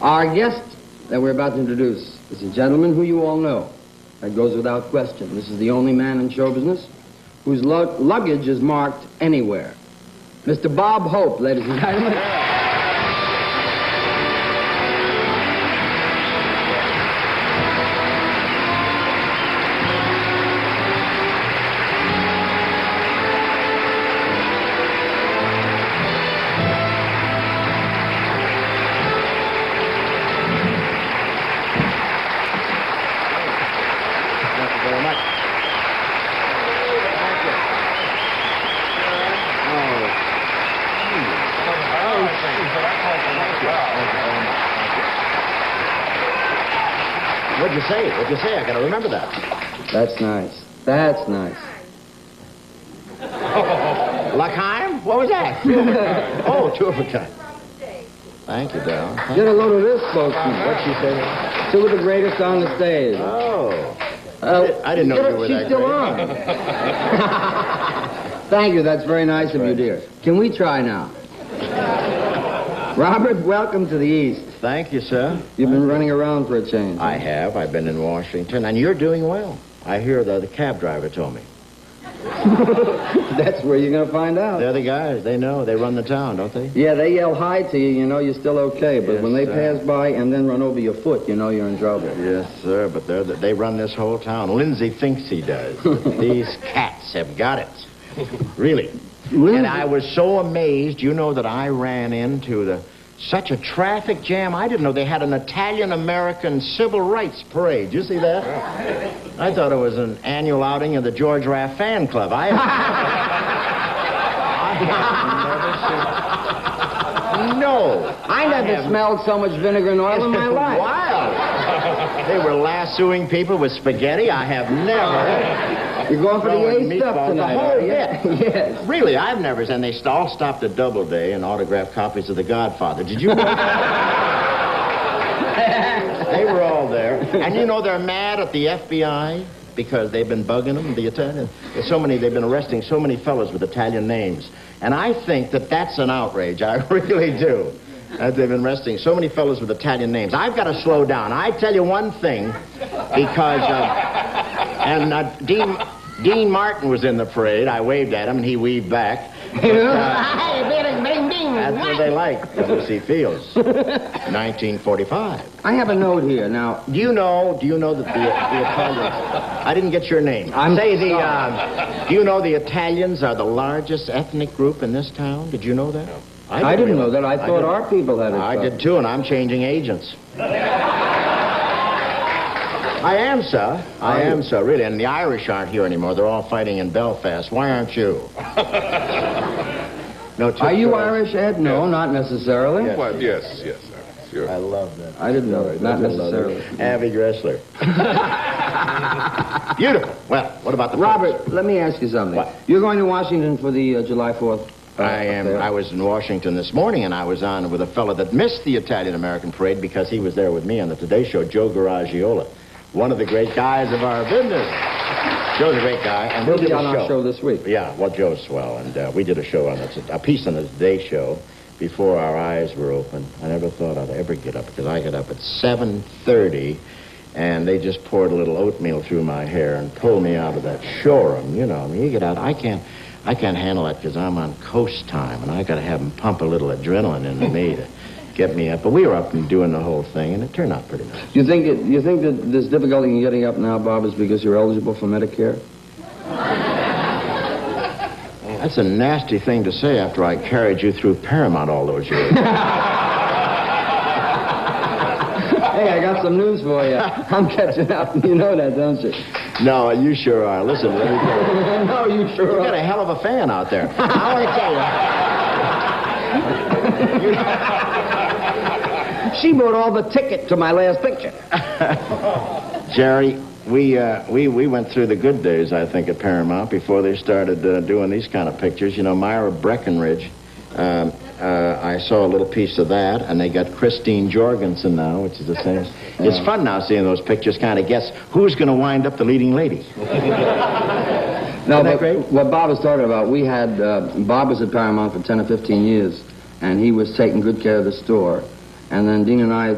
Our guest that we're about to introduce is a gentleman who you all know. That goes without question. This is the only man in show business whose luggage is marked anywhere. Mr. Bob Hope, ladies and gentlemen. What'd you say? I gotta remember that. That's nice. That's nice. L'Chaim? What was that? Oh, two of a kind. Thank you, Dal. Get a load of this, spokesman. What'd she say? Two of the greatest on the stage. Oh. I didn't know you were that She's still on. Thank you. That's very nice of you, dear. Can we try now? Robert, welcome to the East. Thank you, sir. You've been running around for a change. I have. I've been in Washington, and you're doing well. I hear the cab driver told me. That's where you're going to find out. They're the guys. They know. They run the town, don't they? Yeah, they yell hi to you. You know you're still okay. But Yes, when they sir. pass by and then run over your foot, you know you're in trouble. Yes, sir, but they run this whole town. Lindsay thinks he does. These cats have got it. Really. And I was so amazed, you know, that I ran into such a traffic jam. I didn't know they had an Italian-American civil rights parade. You see that? I thought it was an annual outing of the George Raff fan club. I never smelled so much vinegar and oil in my life. Wild. They were lassoing people with spaghetti. I have never... You're going for the A stuff tonight, the whole bit. Yes. Really, I've never... And they all stopped at Doubleday and autographed copies of The Godfather. Did you... They were all there. And you know, they're mad at the FBI because they've been bugging them, the Italian. They've been arresting so many fellows with Italian names. And I think that that's an outrage. I really do. They've been arresting so many fellows with Italian names. I've got to slow down. I tell you one thing, because... Dean Martin was in the parade. I waved at him, and he waved back. But, that's what they like. That's what he feels. 1945. I have a note here. Now, Do you know that the Italians... I didn't get your name. Do you know the Italians are the largest ethnic group in this town? Did you know that? I didn't know that. I thought our people had it. I did, too, and I'm changing agents. I am, sir. I am, sir, really. And the Irish aren't here anymore. They're all fighting in Belfast. Why aren't you? No, are you Irish, Ed? No, not necessarily. Yes. Well, yes, sure. I love that. I didn't know it. Not necessarily. Avid wrestler. Beautiful. Well, what about the Robert, folks? let me ask you something. What? You're going to Washington for the July 4th? I am. affair? I was in Washington this morning, and I was on with a fellow that missed the Italian-American parade because he was there with me on the Today Show, Joe Garagiola. One of the great guys of our business. Joe's a great guy. And He'll we did be a on our show this week. Yeah, well, Joe's swell. And we did a show on a piece on the Today Show before our eyes were open. I never thought I'd ever get up because I got up at 7:30, and they just poured a little oatmeal through my hair and pulled me out of that showroom. You know, I mean, you get out. I can't handle that because I'm on coast time, and I got to have them pump a little adrenaline into me to get me up. But we were up and doing the whole thing, and it turned out pretty nice. You think that this difficulty in getting up now, Bob, is because you're eligible for Medicare? That's a nasty thing to say after I carried you through Paramount all those years. Hey, I got some news for you. I'm catching up. You know that, don't you? No, you sure are. Listen, let me tell you. No, you sure You are. got a hell of a fan out there. I want to tell you. She bought all the ticket to my last picture. Jerry, we went through the good days, I think, at Paramount before they started doing these kind of pictures. You know, Myra Breckenridge, I saw a little piece of that, and they got Christine Jorgensen now, which is the same. It's fun now seeing those pictures, kind of guess who's going to wind up the leading lady. No, but what Bob was talking about, we had, Bob was at Paramount for 10 or 15 years, and he was taking good care of the store. And then Dean and I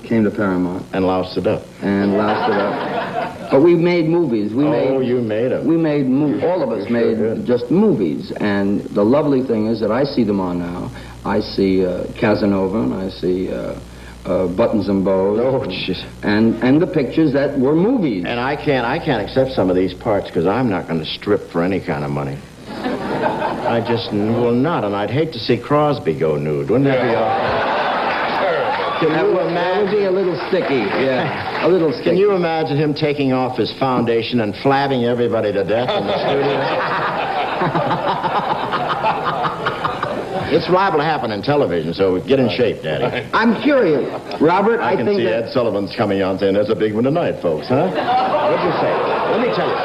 Came to Paramount. And loused it up. And loused it up. But we made movies. You made them. We made, all of us made just movies. And the lovely thing is that I see them on now. I see Casanova, and I see Buttons and Bows. Oh, jeez. And the pictures that were movies. And I can't accept some of these parts because I'm not going to strip for any kind of money. I just will not, and I'd hate to see Crosby go nude. Wouldn't that be awful? That would be a little sticky, yeah. A little sticky. Can you imagine him taking off his foundation and flabbing everybody to death in the studio? It's liable to happen in television, so get in shape, Daddy. I'm curious. Robert, I can think see Ed Sullivan's coming on saying, there's a big one tonight, folks, huh? What'd you say? Let me tell you.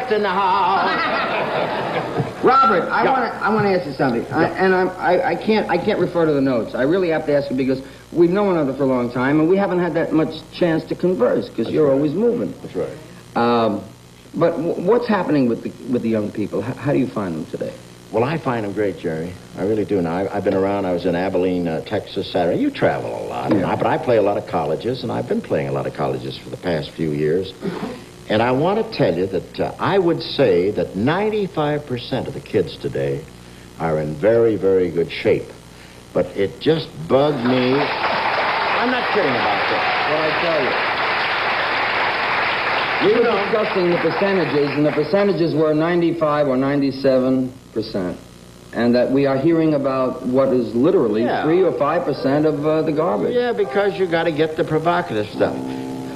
In the hall. Robert, I want to ask you something, I can't refer to the notes. I really have to ask you because we've known one another for a long time, and we haven't had that much chance to converse because you're always moving. That's right. But what's happening with the young people? How do you find them today? Well, I find them great, Jerry. I really do. Now, I've been around. I was in Abilene, Texas, Saturday. You travel a lot, but I play a lot of colleges, and I've been playing a lot of colleges for the past few years. And I want to tell you that I would say that 95% of the kids today are in very, very good shape. But it just bugged me. I'm not kidding about that. Well, I tell you. We were discussing the percentages, and the percentages were 95 or 97%. And that we are hearing about what is literally 3 or 5% of the garbage. Yeah, because you got to get the provocative stuff.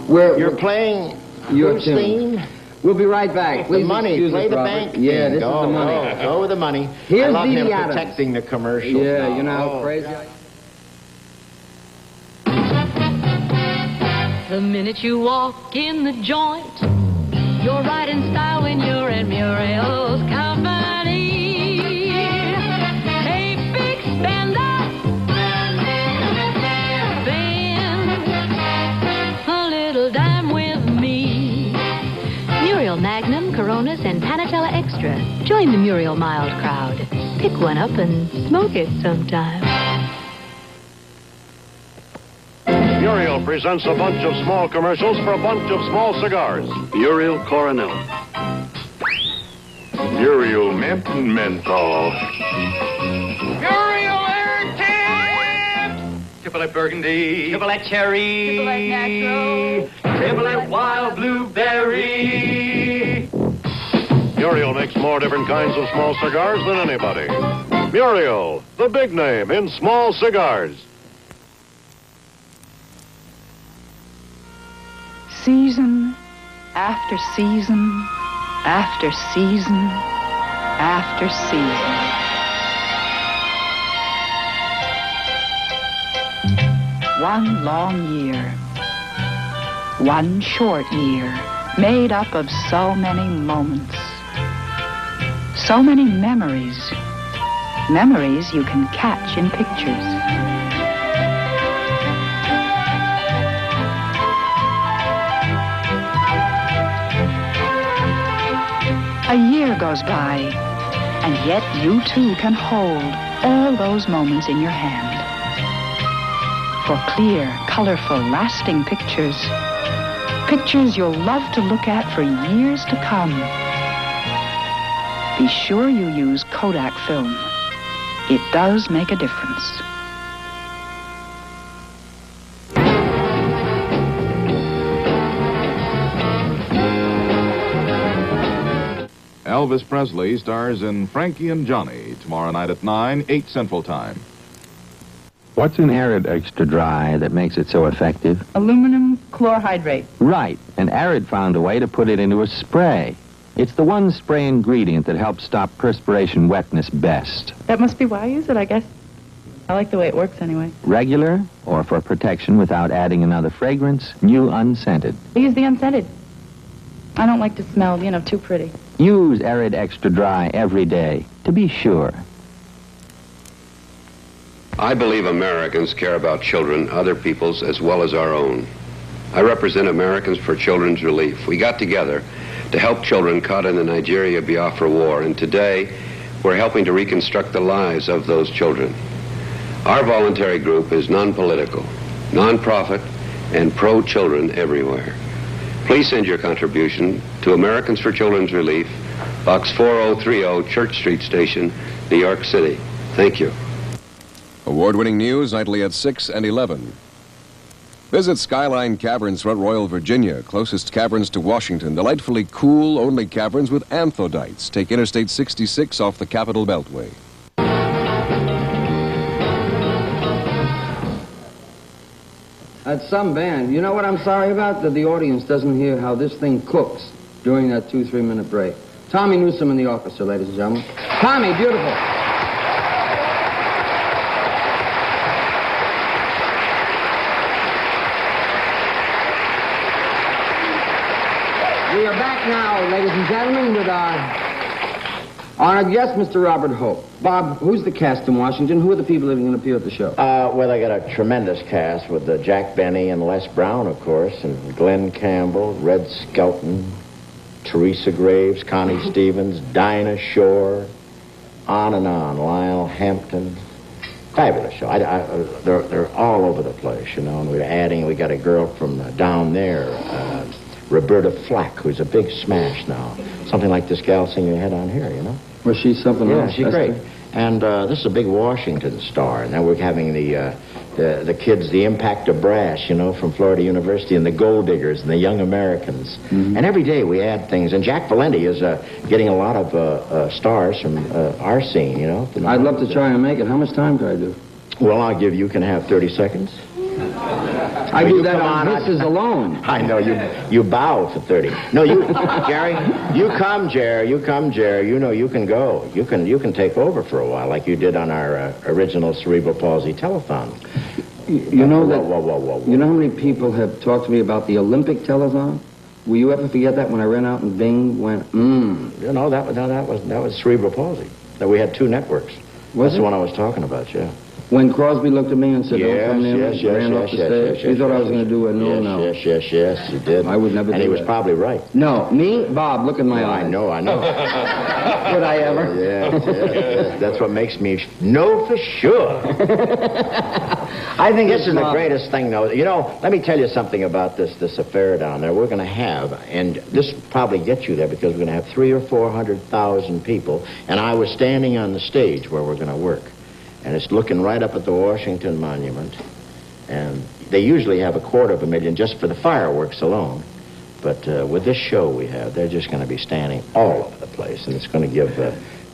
You're playing... Your tune. We'll be right back. Please the money. Play the bank. Yeah, this is the money. Go with the money. Here's I love him Dee Adams. Protecting the commercials. Yeah, you know how crazy The minute you walk in the joint, you're right in style when you're in Muriel's company. Hey, big spender, spend a little dime with me. Muriel Magnum, Coronas, and Panatella Extra. Join the Muriel Mild crowd. Pick one up and smoke it sometime. Muriel presents a bunch of small commercials for a bunch of small cigars. Muriel Coronel. Muriel Mint and Menthol. Muriel Airtime! Chipolette Burgundy. Chipolette Cherry. Chipolette Natural. Chipolette Wild Blueberry. Muriel makes more different kinds of small cigars than anybody. Muriel, the big name in small cigars. Season after season after season after season. One long year. One short year, made up of so many moments. So many memories. Memories you can catch in pictures. A year goes by, and yet you too can hold all those moments in your hand. For clear, colorful, lasting pictures, pictures you'll love to look at for years to come. Be sure you use Kodak film. It does make a difference. Elvis Presley stars in Frankie and Johnny tomorrow night at 9, 8 Central Time. What's in Arid Extra Dry that makes it so effective? Aluminum chlorhydrate. Right, and Arid found a way to put it into a spray. It's the one spray ingredient that helps stop perspiration wetness best. That must be why I use it, I guess. I like the way it works anyway. Regular, or for protection without adding another fragrance, new unscented. I use the unscented. I don't like to smell, too pretty. Use Arid Extra Dry every day, to be sure. I believe Americans care about children, other people's, as well as our own. I represent Americans for Children's Relief. We got together to help children caught in the Nigeria-Biafra war, and today we're helping to reconstruct the lives of those children. Our voluntary group is non-political, non-profit, and pro-children everywhere. Please send your contribution to Americans for Children's Relief, Box 4030, Church Street Station, New York City. Thank you. Award-winning news nightly at 6 and 11. Visit Skyline Caverns, Front Royal, Virginia, closest caverns to Washington. Delightfully cool, only caverns with anthodites. Take Interstate 66 off the Capitol Beltway. That's some band. You know what I'm sorry about? That the audience doesn't hear how this thing cooks during that 2-3 minute break. Tommy Newsom in the orchestra, ladies and gentlemen. Tommy, beautiful. We are back now, ladies and gentlemen, with our honored guest, Mr. Robert Hope. Bob, who's the cast in Washington? Who are the people that are going to appear at the show? Well, they got a tremendous cast with Jack Benny and Les Brown, of course, and Glenn Campbell, Red Skelton, Teresa Graves, Connie Stevens, Dinah Shore, on and on, Lionel Hampton. Fabulous show. They're all over the place, you know, and we got a girl from down there, Roberta Flack, who's a big smash now. Something like this gal singing ahead on here, you know? Was she something Yeah, else? she's great. And this is a big Washington star. And now we're having the kids, the Impact of Brass, you know, from Florida University, and the Gold Diggers, and the Young Americans. Mm-hmm. And every day we add things. And Jack Valenti is getting a lot of stars from our scene, you know? I'd love to try and make it. How much time could I do? Well, you can have 30 seconds. I do that on Hisses alone. I know, you bow for 30. No, you, Jerry, you come, Jerry. You know you can go. You can take over for a while, like you did on our original Cerebral Palsy telethon. You know that. Whoa. You know how many people have talked to me about the Olympic telethon? Will you ever forget that when I ran out and Bing went, You know, that was Cerebral Palsy. That we had 2 networks. That's the one I was talking about, yeah. When Crosby looked at me and said, don't come near me, ran off the stage, he thought I was going to do a no. Yes, you did. I would never do that. And he was probably right. No, me? Bob, look in my eyes. I know. Would I ever? Yes. That's what makes me know for sure. I think this is the greatest thing, though. You know, let me tell you something about this affair down there. We're going to have, and this will probably get you there because we're going to have 300,000 or 400,000 people, and I was standing on the stage where we're going to work. And it's looking right up at the Washington Monument. And they usually have 250,000 just for the fireworks alone. But with this show we have, they're just going to be standing all over the place. And it's going to give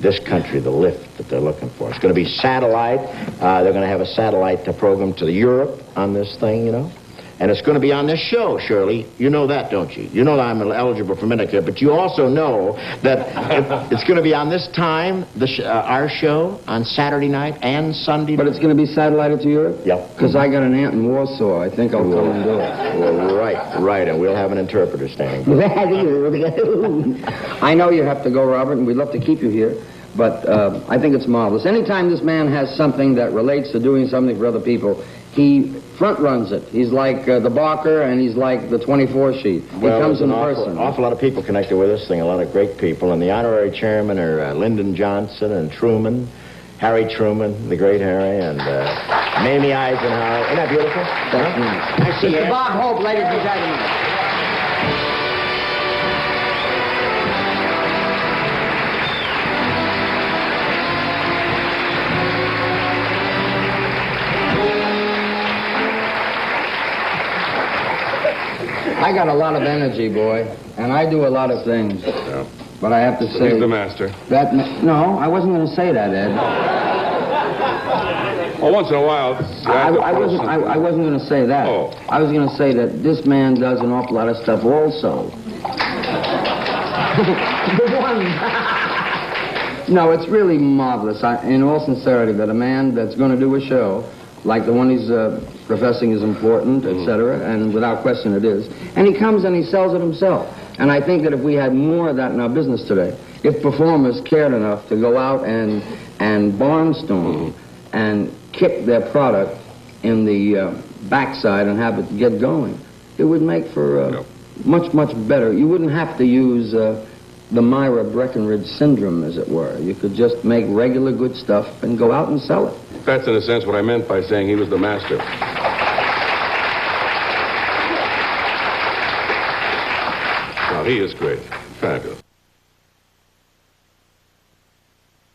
this country the lift that they're looking for. It's going to be satellite. They're going to have a satellite program to Europe on this thing, you know. And it's going to be on this show, Shirley. You know that, don't you? You know that I'm eligible for Medicare, but you also know that it's going to be on this time, our show, on Saturday night and Sunday night. But it's going to be satellited to Europe? Yep. Because I got an aunt in Warsaw. I think I'll come and do it. Well, right, and we'll have an interpreter standing by. I know you have to go, Robert, and we'd love to keep you here. But I think it's marvelous. Anytime this man has something that relates to doing something for other people, he front runs it. He's like the Barker, and he's like the 24 sheet. He comes in person. Awful lot of people connected with this thing, a lot of great people. And the honorary chairman are Lyndon Johnson and Truman, Harry Truman, the great Harry, and Mamie Eisenhower. Isn't that beautiful? That's Mr. Bob Hope, ladies and gentlemen. I got a lot of energy, boy, and I do a lot of things. Yeah. But I have to say... He's the master. No, I wasn't going to say that, Ed. Well, once in a while... I wasn't going to say that. Oh. I was going to say that this man does an awful lot of stuff also. No, it's really marvelous, in all sincerity, that a man that's going to do a show like the one he's professing is important, etc., and without question it is. And he comes and he sells it himself. And I think that if we had more of that in our business today, if performers cared enough to go out and barnstorm and kick their product in the backside and have it get going, it would make for much, much better. You wouldn't have to use the Myra Breckinridge syndrome, as it were. You could just make regular good stuff and go out and sell it. That's, in a sense, what I meant by saying he was the master. Now, he is great. Fabulous.